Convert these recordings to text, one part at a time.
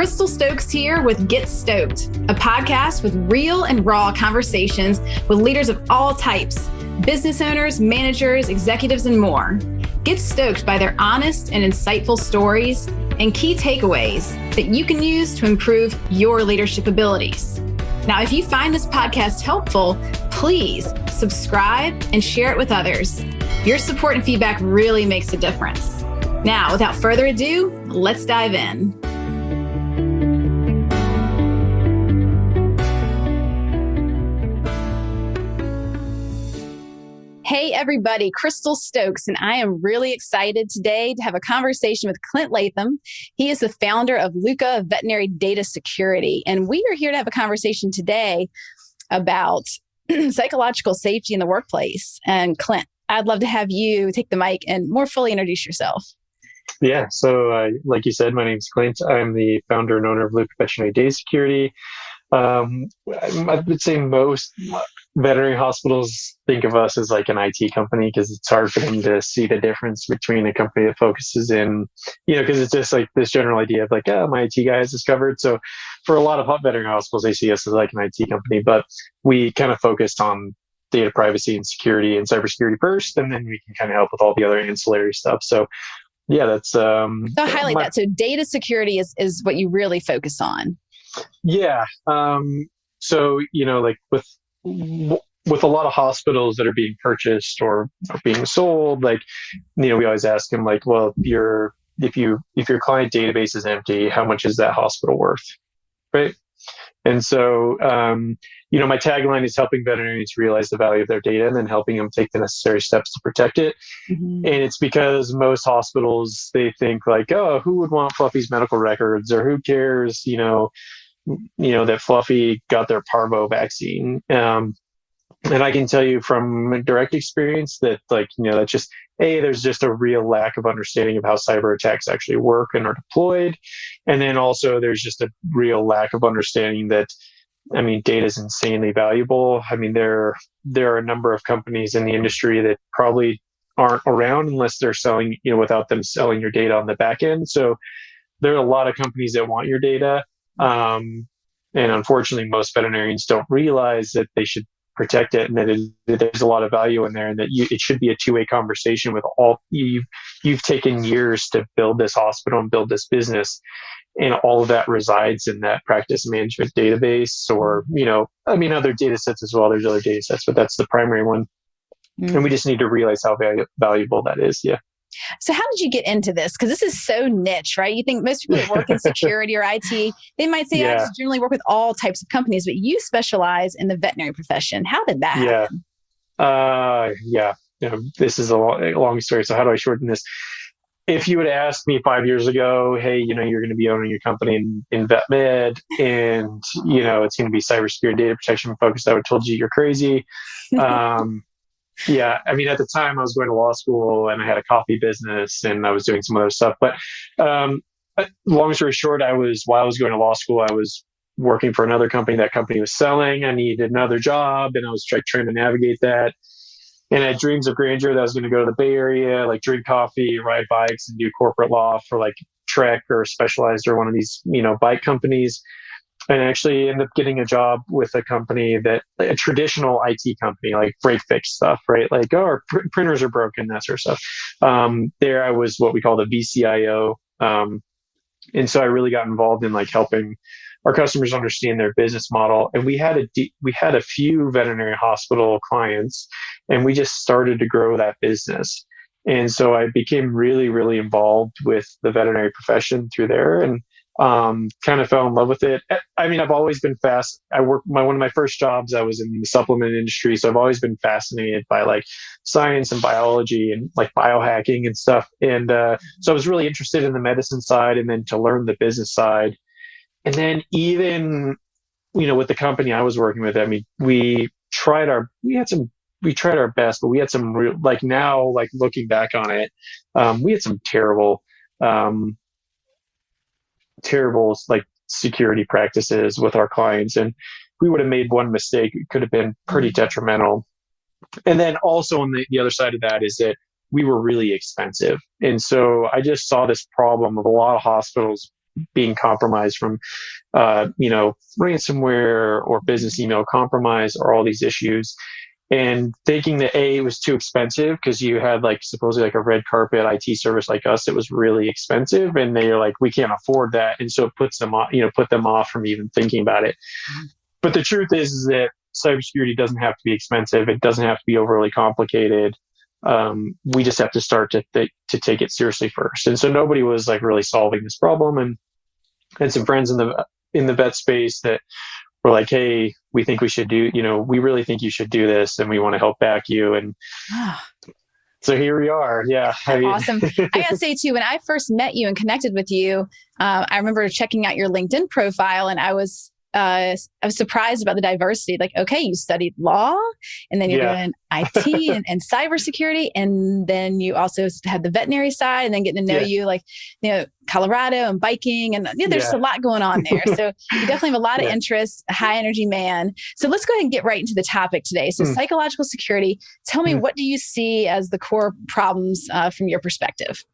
Crystal Stokes here with Get Stoked, a podcast with real and raw conversations with leaders of all types, business owners, managers, executives, and more. Get stoked by their honest and insightful stories and key takeaways that you can use to improve your leadership abilities. Now, if you find this podcast helpful, please subscribe and share it with others. Your support and feedback really makes a difference. Now, without further ado, let's dive in. Hey everybody, Crystal Stokes, and I am really excited today to have a conversation with Clint Latham. He is the founder of Lucca Veterinary Data Security, and we are here to have a conversation today about psychological safety in the workplace. And Clint, I'd love to have you take the mic and more fully introduce yourself. Yeah, so like you said, my name's Clint. I'm the founder and owner of Lucca Veterinary Data Security. I would say most veterinary hospitals think of us as like an IT company because it's hard for them to see the difference between a company that focuses in, because it's just like this general idea of like, oh, my IT guy has this covered. So for a lot of veterinary hospitals, they see us as like an IT company, but we kind of focused on data privacy and security and cybersecurity first, and then we can kind of help with all the other ancillary stuff. So yeah, that's so highlight that. So data security is what you really focus on. Yeah. So, like with a lot of hospitals that are being purchased or being sold, like, we always ask them like, well, if your client database is empty, how much is that hospital worth? Right. And so, my tagline is helping veterinarians realize the value of their data and then helping them take the necessary steps to protect it. Mm-hmm. And it's because most hospitals, they think like, oh, who would want Fluffy's medical records, or who cares, that Fluffy got their parvo vaccine. And I can tell you from direct experience that that's just, there's just a real lack of understanding of how cyber attacks actually work and are deployed. And then also there's just a real lack of understanding that, data is insanely valuable. There are a number of companies in the industry that probably aren't around unless they're selling, without them selling your data on the back end. So there are a lot of companies that want your data. And unfortunately, most veterinarians don't realize that they should protect it and that there's a lot of value in there, and that it should be a two-way conversation with all you've taken years to build this hospital and build this business. And all of that resides in that practice management database, or, other data sets as well. There's other data sets, but that's the primary one. Mm-hmm. And we just need to realize how valuable that is. Yeah. So how did you get into this? Because this is so niche, right? You think most people that work in security or IT, they might say, I just generally work with all types of companies, but you specialize in the veterinary profession. How did that happen? This is a long story. So how do I shorten this? If you would ask me 5 years ago, hey, you're going to be owning your company in vet med, and, it's going to be cybersecurity data protection focused, I would have told you you're crazy. Yeah. At the time I was going to law school and I had a coffee business and I was doing some other stuff. But long story short, while I was going to law school, I was working for another company. That company was selling. I needed another job and I was trying to navigate that. And I had dreams of grandeur that I was going to go to the Bay Area, like drink coffee, ride bikes, and do corporate law for like Trek or Specialized or one of these, bike companies. And actually ended up getting a job with a company a traditional IT company, like break fix stuff, right? Like, our printers are broken, that sort of stuff. There I was what we call the VCIO. And so I really got involved in like helping our customers understand their business model. And we had a few veterinary hospital clients, and we just started to grow that business. And so I became really, really involved with the veterinary profession through there, and kind of fell in love with it. I've always been one of my first jobs, I was in the supplement industry. So I've always been fascinated by like science and biology and like biohacking and stuff. And, so I was really interested in the medicine side, and then to learn the business side. And then even, with the company I was working with, we tried our best, but we had some real, like now, like looking back on it, we had some terrible like security practices with our clients, and we would have made one mistake, it could have been pretty detrimental. And then also on the other side of that is that we were really expensive. And so I just saw this problem of a lot of hospitals being compromised from, ransomware or business email compromise or all these issues. And thinking that it was too expensive because you had like supposedly like a red carpet IT service like us, it was really expensive, and they're like, we can't afford that, and so it puts them off, put them off from even thinking about it. But the truth is that cybersecurity doesn't have to be expensive. It doesn't have to be overly complicated. We just have to start to take it seriously first. And so nobody was like really solving this problem, and had some friends in the vet space that were like, hey, we think we should we really think you should do this, and we want to help back you. And so here we are. Yeah. Awesome. I got to say too, when I first met you and connected with you, I remember checking out your LinkedIn profile, and I was surprised about the diversity. Like, okay, you studied law, and then you're doing IT and cybersecurity, and then you also had the veterinary side, and then getting to know you, like, Colorado and biking, and there's a lot going on there. So you definitely have a lot of interest, a high energy man. So let's go ahead and get right into the topic today. So psychological security. Tell me, what do you see as the core problems from your perspective?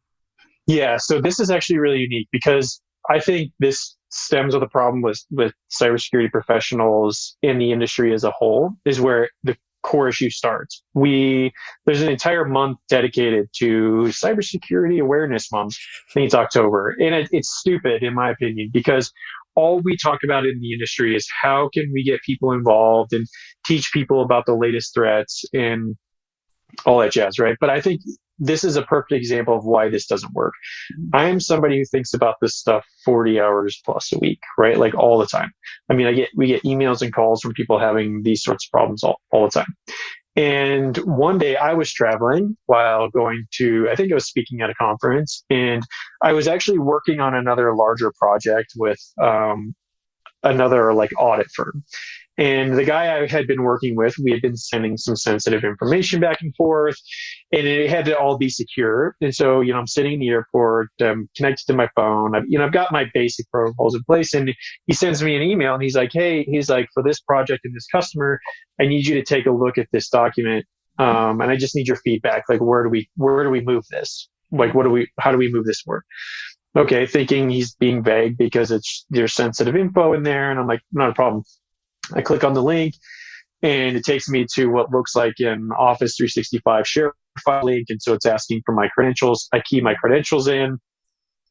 Yeah, so this is actually really unique because I think this stems with the problem with cybersecurity professionals in the industry as a whole, is where the core issue starts. There's an entire month dedicated to cybersecurity awareness month. I think it's October. And it's stupid, in my opinion, because all we talk about in the industry is how can we get people involved and teach people about the latest threats and all that jazz, right? But I think this is a perfect example of why this doesn't work. I am somebody who thinks about this stuff 40 hours plus a week, right? Like all the time. I mean, we get emails and calls from people having these sorts of problems all the time. And one day I was traveling while going to, I think I was speaking at a conference, and I was actually working on another larger project with another like audit firm. And the guy I had been working with, we had been sending some sensitive information back and forth, and it had to all be secure. And so, I'm sitting in the airport, connected to my phone. I've got my basic protocols in place, and he sends me an email, and he's like, for this project and this customer, I need you to take a look at this document. And I just need your feedback. Like, where do we move this? Like, how do we move this forward? Okay. Thinking he's being vague because there's sensitive info in there. And I'm like, not a problem. I click on the link, and it takes me to what looks like an Office 365 share file link. And so it's asking for my credentials. I key my credentials in,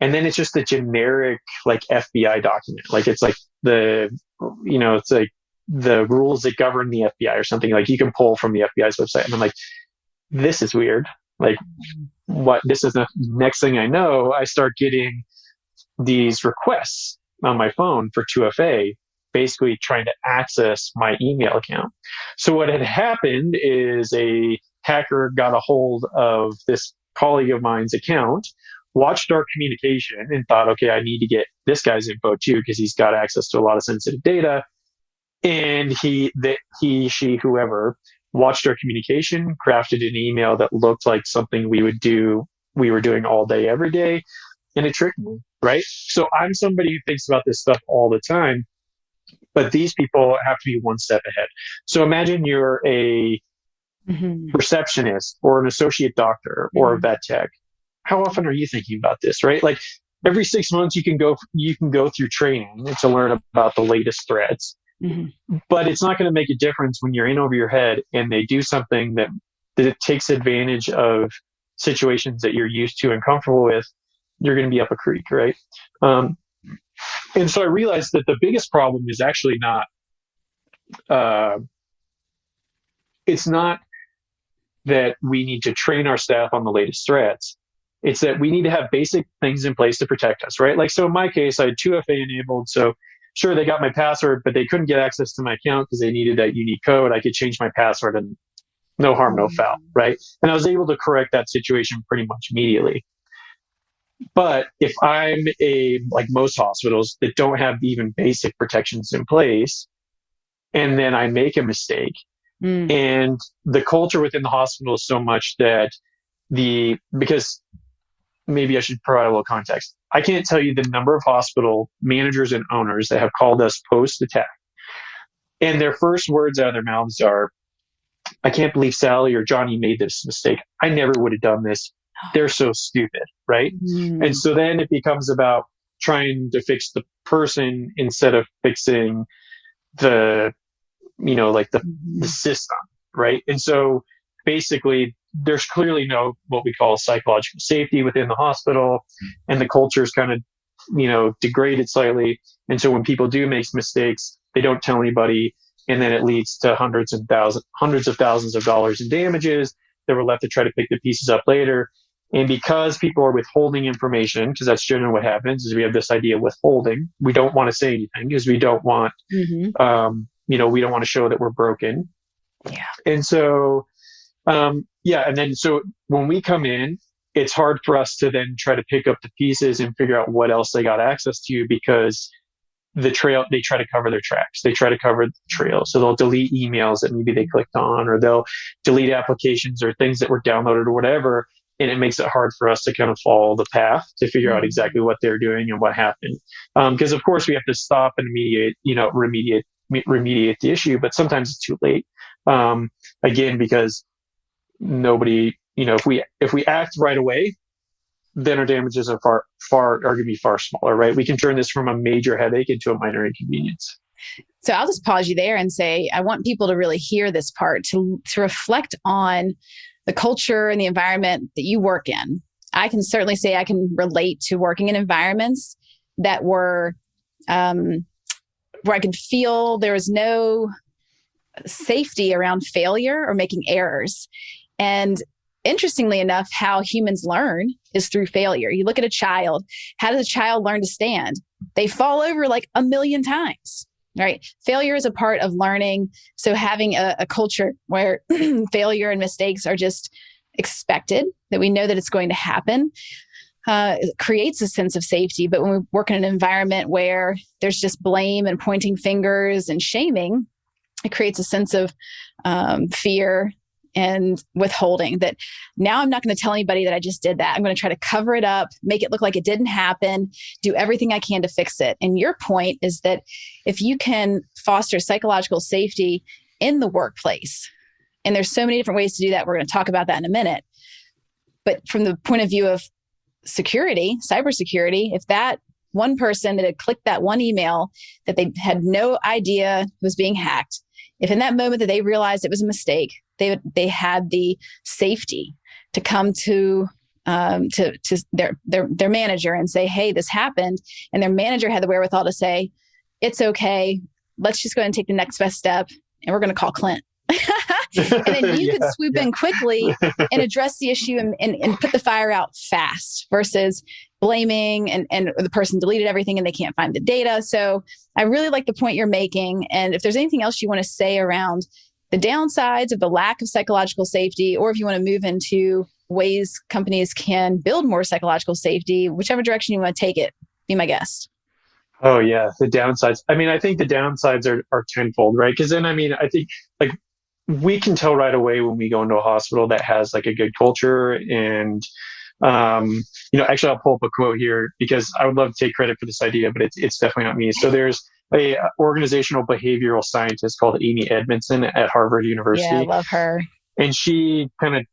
and then it's just a generic like FBI document. Like it's like it's like the rules that govern the FBI or something. Like you can pull from the FBI's website. And I'm like, this is weird. Like what? This is the next thing I know, I start getting these requests on my phone for 2FA, basically trying to access my email account. So what had happened is a hacker got a hold of this colleague of mine's account, watched our communication, and thought, okay, I need to get this guy's info too, because he's got access to a lot of sensitive data. And she, whoever watched our communication, crafted an email that looked like something we were doing all day, every day. And it tricked me, right? So I'm somebody who thinks about this stuff all the time. But these people have to be one step ahead. So imagine you're a receptionist or an associate doctor or a vet tech. How often are you thinking about this, right? Like every 6 months you can go through training to learn about the latest threats. But it's not going to make a difference when you're in over your head and they do something that it takes advantage of situations that you're used to and comfortable with. You're going to be up a creek, right? And so I realized that the biggest problem is actually not, it's not that we need to train our staff on the latest threats. It's that we need to have basic things in place to protect us, right? Like, so in my case, I had 2FA enabled. So sure, they got my password, but they couldn't get access to my account because they needed that unique code. I could change my password and no harm, no foul, right? And I was able to correct that situation pretty much immediately. But if I'm like most hospitals that don't have even basic protections in place, and then I make a mistake, and the culture within the hospital is so much that because maybe I should provide a little context. I can't tell you the number of hospital managers and owners that have called us post-attack, and their first words out of their mouths are, I can't believe Sally or Johnny made this mistake. I never would have done this. They're so stupid, right? And so then it becomes about, trying to fix the person instead of fixing the, like the system, right? And so basically there's clearly no what we call psychological safety within the hospital, and the culture is kind of degraded slightly. And so when people do make mistakes, they don't tell anybody, and then it leads to hundreds of thousands of dollars in damages that we're left to try to pick the pieces up later. And because people are withholding information, because that's generally what happens, is we have this idea of withholding. We don't want to say anything because we don't want, we don't want to show that we're broken. Yeah. And so, and then so when we come in, it's hard for us to then try to pick up the pieces and figure out what else they got access to, because they try to cover their tracks. They try to cover the trail. So they'll delete emails that maybe they clicked on, or they'll delete applications or things that were downloaded or whatever. And it makes it hard for us to kind of follow the path to figure out exactly what they're doing and what happened. Because of course we have to stop and remediate the issue, but sometimes it's too late. Again, because nobody, if we act right away, then our damages are going to be far smaller, right? We can turn this from a major headache into a minor inconvenience. So I'll just pause you there and say, I want people to really hear this part, to reflect on the culture and the environment that you work in. I can certainly say I can relate to working in environments that were, where I could feel there was no safety around failure or making errors. And interestingly enough, how humans learn is through failure. You look at a child. How does a child learn to stand? They fall over like a million times, right? Failure is a part of learning. So having a culture where failure and mistakes are just expected, that we know that it's going to happen, creates a sense of safety. But when we work in an environment where there's just blame and pointing fingers and shaming, it creates a sense of fear and withholding, that now I'm not going to tell anybody that I just did that. I'm going to try to cover it up, make it look like it didn't happen, do everything I can to fix it. And your point is that if you can foster psychological safety in the workplace, and there's so many different ways to do that, we're going to talk about that in a minute. But from the point of view of security, cybersecurity, if that one person that had clicked that one email that they had no idea was being hacked, if in that moment that they realized it was a mistake, they had the safety to come to their manager and say, hey, this happened. And their manager had the wherewithal to say, it's okay. Let's just go ahead and take the next best step. And we're going to call Clint. And then you can swoop in quickly and address the issue and put the fire out fast, versus blaming and the person deleted everything and they can't find the data. So I really like the point you're making. And if there's anything else you want to say around the downsides of the lack of psychological safety, or if you want to move into ways companies can build more psychological safety, whichever direction you want to take it, be my guest. Oh yeah, the downsides. I mean, I think the downsides are tenfold, right? Because then, I mean, I think like we can tell right away when we go into a hospital that has like a good culture. And actually I'll pull up a quote here because I would love to take credit for this idea, but it's definitely not me. So there's a organizational behavioral scientist called Amy Edmondson at Harvard University. Yeah, I love her. And she kind of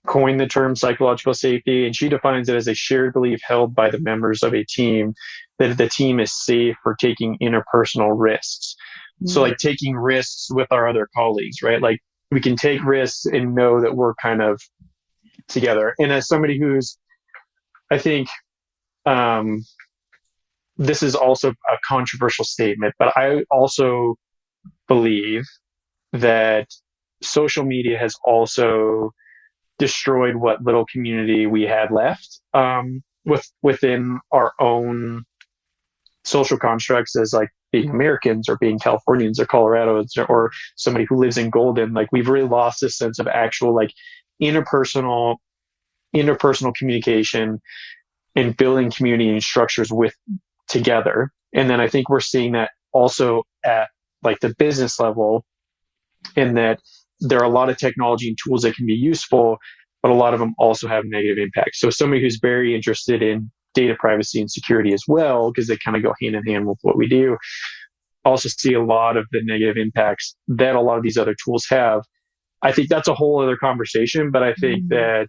coined the term psychological safety, and she defines it as a shared belief held by the members of a team that the team is safe for taking interpersonal risks. So like taking risks with our other colleagues, right? Like we can take risks and know that we're kind of together. And as somebody who's, I think, this is also a controversial statement, but I also believe that social media has also destroyed what little community we had left within our own social constructs as like being Americans or being Californians or Coloradoans or somebody who lives in Golden. Like we've really lost this sense of actual like interpersonal communication and building community and structures together. And then I think we're seeing that also at like the business level, in that there are a lot of technology and tools that can be useful, but a lot of them also have negative impacts. So somebody who's very interested in data privacy and security as well, because they kind of go hand in hand with what we do, also see a lot of the negative impacts that a lot of these other tools have. I think that's a whole other conversation, but I think that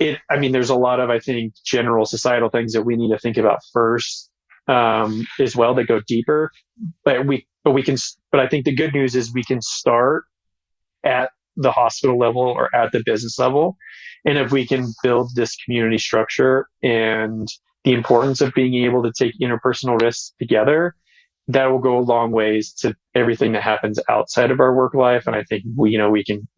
I mean, there's a lot of, I think, general societal things that we need to think about first, as well, that go deeper. But I think the good news is we can start at the hospital level or at the business level. And if we can build this community structure and the importance of being able to take interpersonal risks together, that will go a long ways to everything that happens outside of our work life. And I think we can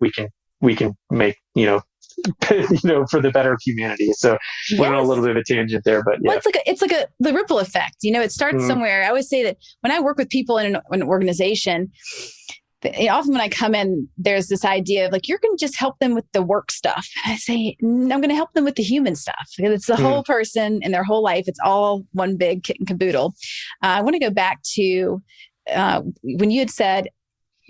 make, for the better of humanity. So went on a little bit of a tangent there, but yeah. Well, it's like the ripple effect. It starts somewhere. I always say that when I work with people in an organization, often when I come in, there's this idea of like, you're going to just help them with the work stuff. And I say, I'm going to help them with the human stuff. It's the whole person and their whole life. It's all one big kit and caboodle. I want to go back to when you had said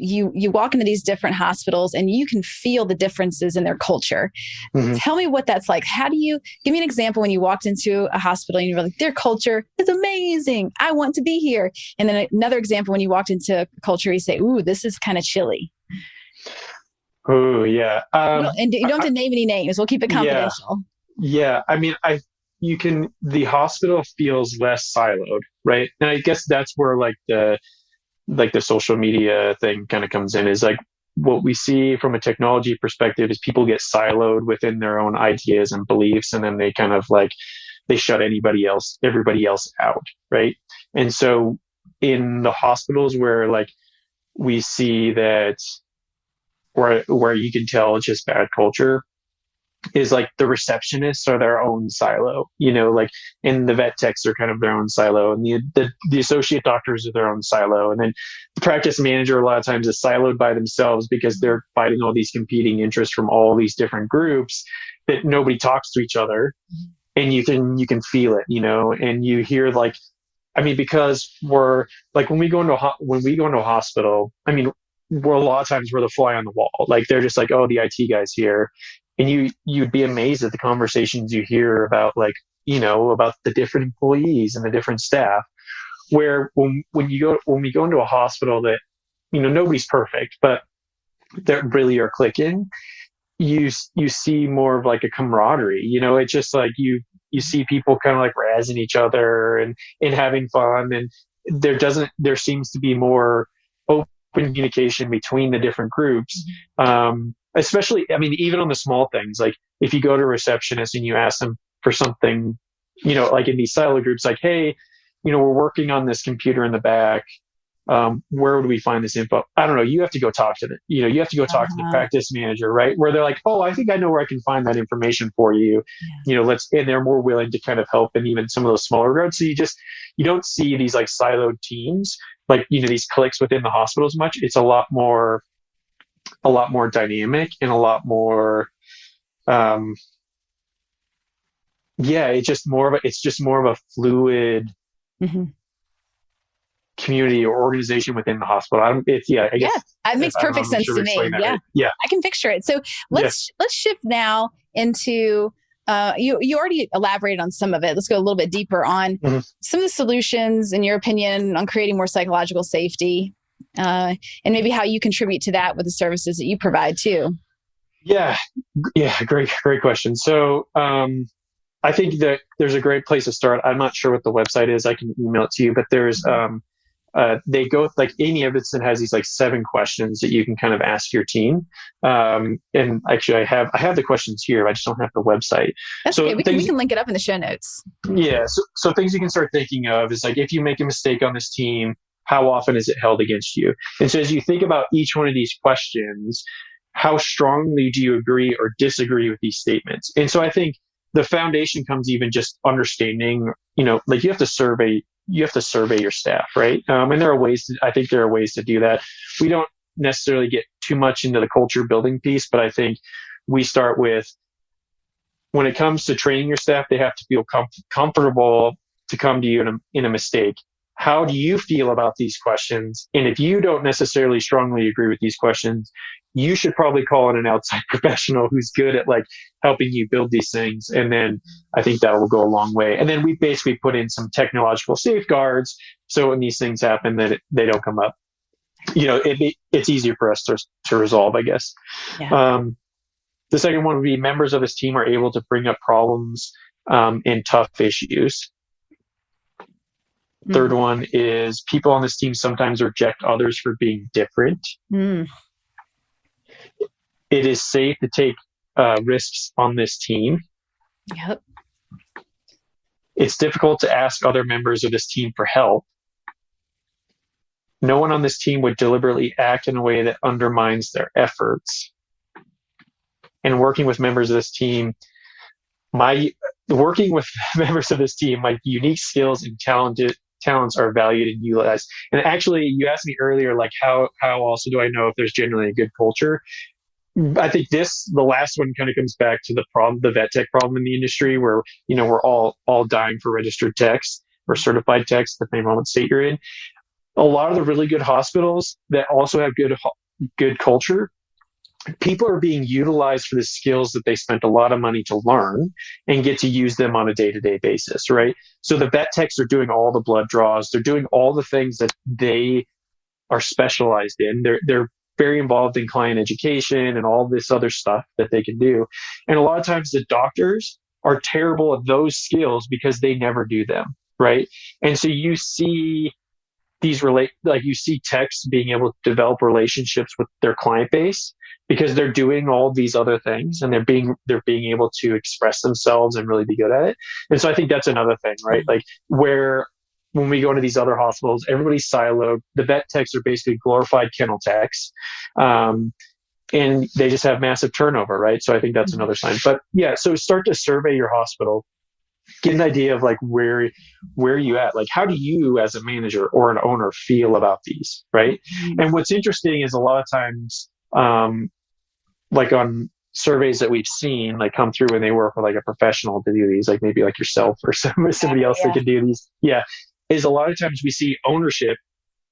you walk into these different hospitals and you can feel the differences in their culture. Tell me what that's like. How do you give me an example when you walked into a hospital and you were like, their culture is amazing. I want to be here. And then another example when you walked into a culture, you say, ooh, this is kind of chilly. Oh yeah. You don't have to name any names. We'll keep it confidential. Yeah. I mean, the hospital feels less siloed, right? And I guess that's where the social media thing kind of comes in, is like what we see from a technology perspective is people get siloed within their own ideas and beliefs. And then they kind of they shut everybody else out. Right. And so in the hospitals where we see that where you can tell it's just bad culture, is the receptionists are their own silo, and the vet techs are kind of their own silo, and the associate doctors are their own silo. And then the practice manager a lot of times is siloed by themselves because they're fighting all these competing interests from all these different groups that nobody talks to each other. And you can feel it, and you hear because we're when we go into a hospital, I mean, we're a lot of times we're the fly on the wall. They're just oh, the IT guy's here. And you'd be amazed at the conversations you hear about about the different employees and the different staff, where when we go into a hospital that, nobody's perfect, but that really are clicking, you see more of a camaraderie. It's just you see people kind of razzing each other and having fun. And there seems to be more open communication between the different groups. Especially, I mean, even on the small things, if you go to a receptionist and you ask them for something, in these silo groups, hey, we're working on this computer in the back. Where would we find this info? I don't know. You have to go talk to you have to go talk to the practice manager, right? Where they're oh, I think I know where I can find that information for you. And they're more willing to kind of help in even some of those smaller regards. So you don't see these siloed teams, these cliques within the hospital as much. It's a lot more dynamic and a lot more, it's just more of a fluid community or organization within the hospital. I guess it makes perfect sense to me. Yeah, I can picture it. So let's shift now into you already elaborated on some of it. Let's go a little bit deeper on some of the solutions, in your opinion, on creating more psychological safety. And maybe how you contribute to that with the services that you provide too. Yeah. Great question. So, I think that there's a great place to start. I'm not sure what the website is. I can email it to you, but there's, they go Amy Evanson has these 7 questions that you can kind of ask your team. And actually I have the questions here. I just don't have the website. That's okay. We can link it up in the show notes. Yeah. So things you can start thinking of is if you make a mistake on this team, how often is it held against you? And so as you think about each one of these questions, how strongly do you agree or disagree with these statements? And so I think the foundation comes even just understanding, you have to survey your staff, right? And there are ways to do that. We don't necessarily get too much into the culture building piece, but I think we start with, when it comes to training your staff, they have to feel comfortable to come to you in a mistake. How do you feel about these questions? And if you don't necessarily strongly agree with these questions, you should probably call in an outside professional who's good at helping you build these things. And then I think that will go a long way. And then we basically put in some technological safeguards, so when these things happen, that they don't come up. It's easier for us to resolve, I guess. Yeah. The second one would be members of this team are able to bring up problems and tough issues. Third one is people on this team sometimes reject others for being different. It is safe to take risks on this team. Yep. It's difficult to ask other members of this team for help. No one on this team would deliberately act in a way that undermines their efforts. And working with members of this team, my unique skills and talents are valued and utilized. And actually, you asked me earlier, like how also do I know if there's generally a good culture? I think the last one kind of comes back to the vet tech problem in the industry, where we're all dying for registered techs or certified techs, depending on what state you're in. A lot of the really good hospitals that also have good culture, people are being utilized for the skills that they spent a lot of money to learn and get to use them on a day-to-day basis, right? So the vet techs are doing all the blood draws. They're doing all the things that they are specialized in. They're very involved in client education and all this other stuff that they can do. And a lot of times the doctors are terrible at those skills because they never do them, right? And so you see you see techs being able to develop relationships with their client base because they're doing all these other things and they're being able to express themselves and really be good at it. And so I think that's another thing, right? Like where when we go into these other hospitals, everybody's siloed. The vet techs are basically glorified kennel techs. And they just have massive turnover, right? So I think that's another sign. But yeah, so start to survey your hospital. Get an idea of like where are you at? Like, how do you as a manager or an owner feel about these, right? And what's interesting is a lot of times, like on surveys that we've seen, like come through when they work with like a professional to do these, like maybe like yourself or somebody else that can do these. Yeah, is a lot of times we see ownership.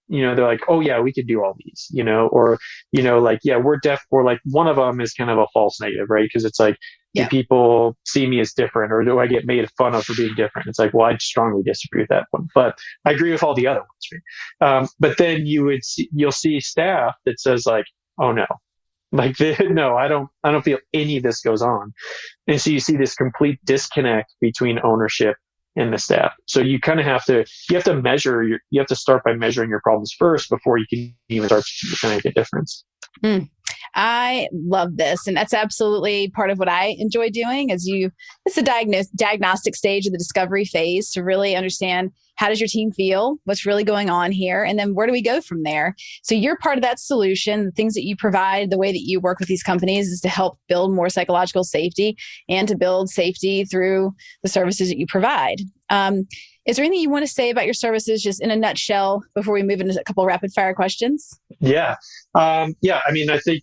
They're like, oh yeah, we could do all these, or like, yeah, we're deaf. Or like one of them is kind of a false negative, right? Because it's like, do people see me as different, or do I get made fun of for being different? It's like, well, I strongly disagree with that one, but I agree with all the other ones. Right? But then you'll see staff that says like, oh no, like no, I don't feel any of this goes on, and so you see this complete disconnect between ownership and the staff. So you kind of have to start by measuring your problems first before you can even start to make a difference. I love this. And that's absolutely part of what I enjoy doing it's the diagnostic stage of the discovery phase to really understand how does your team feel, what's really going on here, and then where do we go from there? So you're part of that solution. The things that you provide, the way that you work with these companies is to help build more psychological safety and to build safety through the services that you provide. Is there anything you want to say about your services just in a nutshell before we move into a couple of rapid fire questions? Yeah. I mean, I think,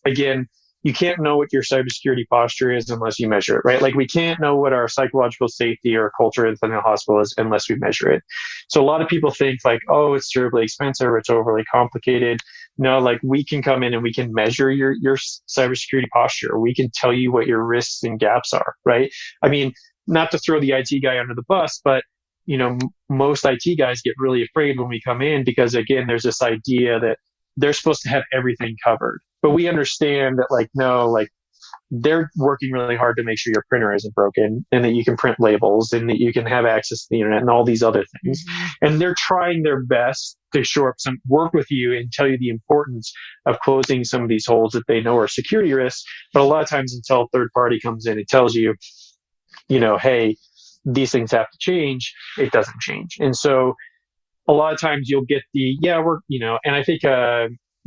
again, you can't know what your cybersecurity posture is unless you measure it, right? Like we can't know what our psychological safety or culture within the hospital is unless we measure it. So a lot of people think like, oh, it's terribly expensive or it's overly complicated. No, like we can come in and we can measure your cybersecurity posture. We can tell you what your risks and gaps are, right? I mean, not to throw the IT guy under the bus, but most IT guys get really afraid when we come in because again, there's this idea that they're supposed to have everything covered. But we understand that like, no, like they're working really hard to make sure your printer isn't broken and that you can print labels and that you can have access to the internet and all these other things. And they're trying their best to shore up work with you and tell you the importance of closing some of these holes that they know are security risks. But a lot of times until a third party comes in and tells you, hey, these things have to change, it doesn't change. And so a lot of times you'll get and I think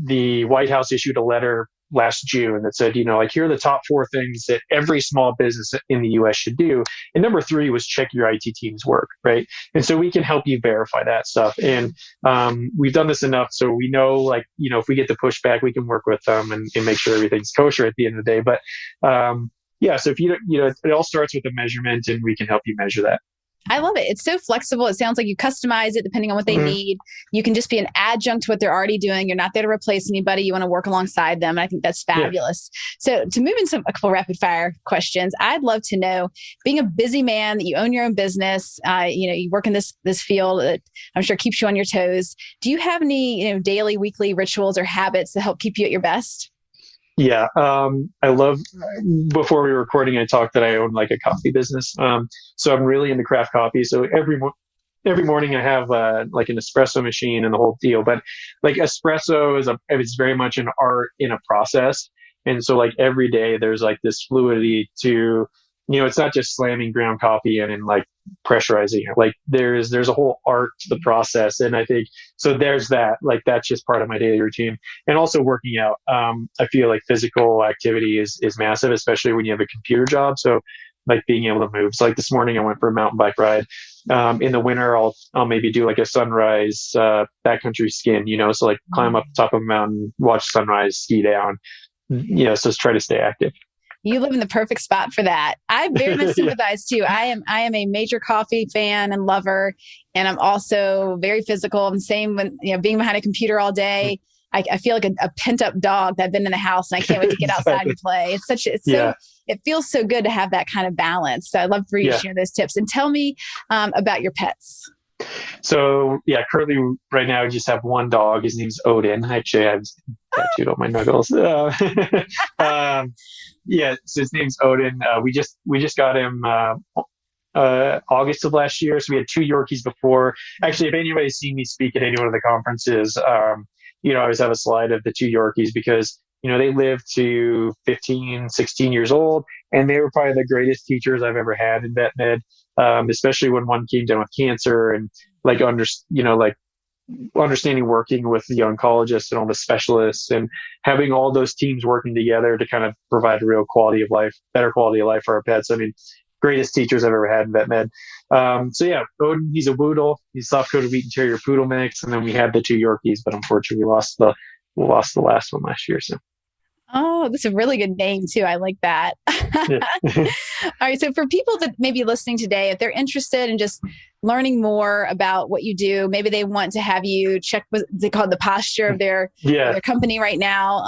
the White House issued a letter last June that said, like, here are the top 4 things that every small business in the US should do. And number 3 was check your IT team's work, right? And so we can help you verify that stuff. And we've done this enough. So we know, like, if we get the pushback, we can work with them and make sure everything's kosher at the end of the day. But so if it all starts with a measurement and we can help you measure that. I love it. It's so flexible. It sounds like you customize it depending on what they need. You can just be an adjunct to what they're already doing. You're not there to replace anybody. You want to work alongside them. And I think that's fabulous. So to move into a couple rapid fire questions, I'd love to know, being a busy man, that you own your own business, you work in this field that I'm sure keeps you on your toes. Do you have any, daily, weekly rituals or habits that help keep you at your best? Yeah. I love, before we were recording, I talked that I own like a coffee business. So I'm really into craft coffee. So every morning I have like an espresso machine and the whole deal. But like espresso it's very much an art in a process. And so like every day there's like this fluidity to, it's not just slamming ground coffee in and like pressurizing it. Like there's a whole art to the process. And I think, so there's that, like that's just part of my daily routine. And also working out. I feel like physical activity is massive, especially when you have a computer job. So like being able to move. So like this morning I went for a mountain bike ride. In the winter, I'll maybe do like a sunrise backcountry skin, so like climb up the top of a mountain, watch sunrise, ski down, so try to stay active. You live in the perfect spot for that. I very much sympathize too. I am a major coffee fan and lover, and I'm also very physical. I'm the same when being behind a computer all day. I feel like a pent up dog that I've been in the house and I can't wait to get outside and play. It feels so good to have that kind of balance. So I'd love for you to share those tips and tell me about your pets. So currently right now I just have one dog. His name's Odin. Actually, I have tattooed on my knuckles. So his name's Odin. We just got him August of last year. So we had 2 Yorkies before. Actually, if anybody's seen me speak at any one of the conferences, I always have a slide of the 2 Yorkies because, they lived to 15, 16 years old, and they were probably the greatest teachers I've ever had in vet med, especially when one came down with cancer and understanding working with the oncologists and all the specialists and having all those teams working together to kind of provide a real better quality of life for our pets. I mean, greatest teachers I've ever had in vet med. Odin, he's a Woodle. He's soft-coated wheat and terrier poodle mix. And then we had the 2 Yorkies, but unfortunately we lost the last one last year. So. Oh, that's a really good name too. I like that. All right. So for people that may be listening today, if they're interested in just learning more about what you do, maybe they want to have you check what they call the posture of their company right now,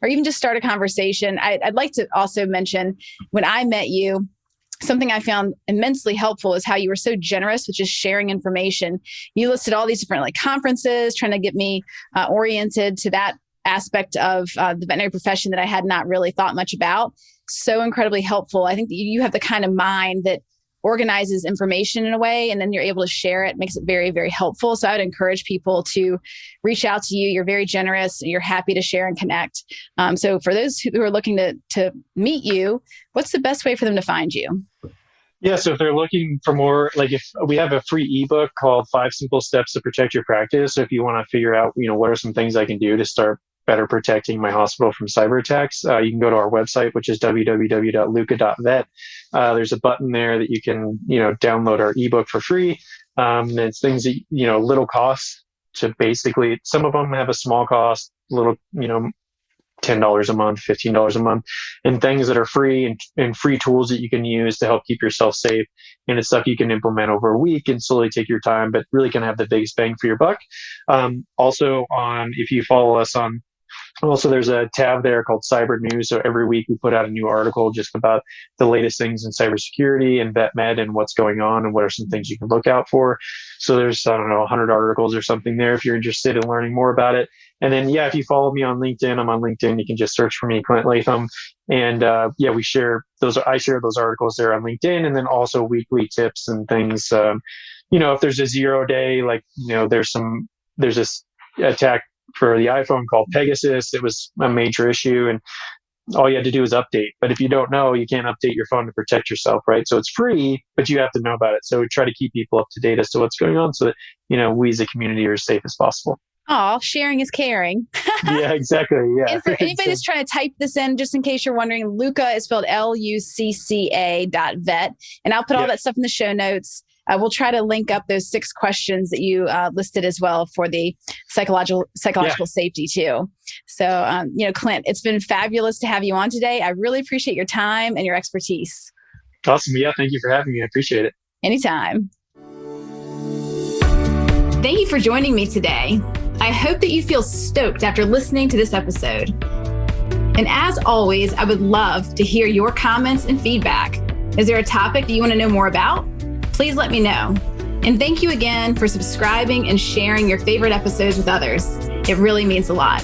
or even just start a conversation. I'd like to also mention when I met you, something I found immensely helpful is how you were so generous with just sharing information. You listed all these different conferences, trying to get me oriented to that aspect of the veterinary profession that I had not really thought much about. So incredibly helpful. I think that you have the kind of mind that organizes information in a way, and then you're able to share it, makes it very, very helpful. So I would encourage people to reach out to you. You're very generous. You're happy to share and connect. So for those who are looking to meet you, what's the best way for them to find you? Yeah, so if they're looking for more, if we have a free ebook called 5 Simple Steps to Protect Your Practice. So if you want to figure out, what are some things I can do to start better protecting my hospital from cyber attacks, you can go to our website, which is www.lucca.vet. There's a button there that you can, download our ebook for free. And it's things that, little costs to basically, some of them have a small cost, little, $10 a month, $15 a month, and things that are free and free tools that you can use to help keep yourself safe. And it's stuff you can implement over a week and slowly take your time, but really can have the biggest bang for your buck. If you follow us on, also, there's a tab there called Cyber News. So every week we put out a new article just about the latest things in cybersecurity and vet med and what's going on and what are some things you can look out for. So there's, 100 articles or something there if you're interested in learning more about it. And then, if you follow me on LinkedIn, I'm on LinkedIn. You can just search for me, Clint Latham. And we share those. I share those articles there on LinkedIn, and then also weekly tips and things. If there's a 0 day, there's this attack for the iPhone called Pegasus. It was a major issue, and all you had to do is update. But if you don't know, you can't update your phone to protect yourself, right? So it's free, but you have to know about it. So we try to keep people up to date as to what's going on so that, we as a community are as safe as possible. Oh, sharing is caring. Yeah, exactly. Yeah. And for anybody that's trying to type this in, just in case you're wondering, Lucca is spelled LUCCA.vet. And I'll put all that stuff in the show notes. We'll try to link up those 6 questions that you listed as well for the psychological safety too. So, Clint, it's been fabulous to have you on today. I really appreciate your time and your expertise. Awesome. Yeah. Thank you for having me. I appreciate it. Anytime. Thank you for joining me today. I hope that you feel stoked after listening to this episode. And as always, I would love to hear your comments and feedback. Is there a topic that you want to know more about? Please let me know. And thank you again for subscribing and sharing your favorite episodes with others. It really means a lot.